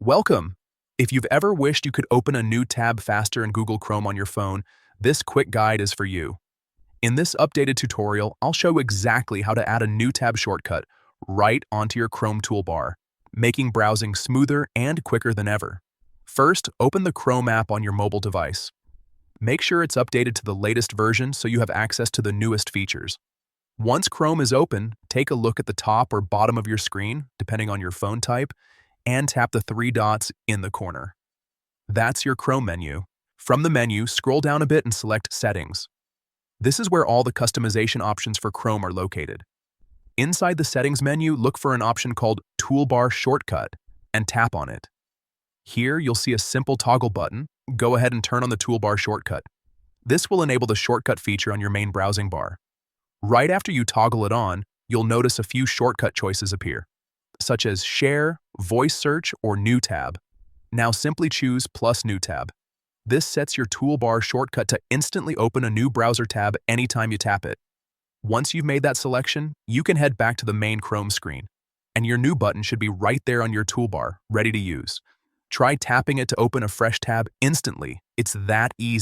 Welcome! If you've ever wished you could open a new tab faster in Google Chrome on your phone, this quick guide is for you. In this updated tutorial, I'll show exactly how to add a new tab shortcut right onto your Chrome toolbar, making browsing smoother and quicker than ever. First, open the Chrome app on your mobile device. Make sure it's updated to the latest version so you have access to the newest features. Once Chrome is open, take a look at the top or bottom of your screen, depending on your phone type, and tap the three dots in the corner. That's your Chrome menu. From the menu, scroll down a bit and select Settings. This is where all the customization options for Chrome are located. Inside the Settings menu, look for an option called Toolbar Shortcut and tap on it. Here, you'll see a simple toggle button. Go ahead and turn on the Toolbar Shortcut. This will enable the shortcut feature on your main browsing bar. Right after you toggle it on, you'll notice a few shortcut choices appear, such as Share, Voice Search, or New Tab. Now simply choose plus New Tab. This sets your toolbar shortcut to instantly open a new browser tab anytime you tap it. Once you've made that selection, you can head back to the main Chrome screen, and your new button should be right there on your toolbar, ready to use. Try tapping it to open a fresh tab instantly. It's that easy.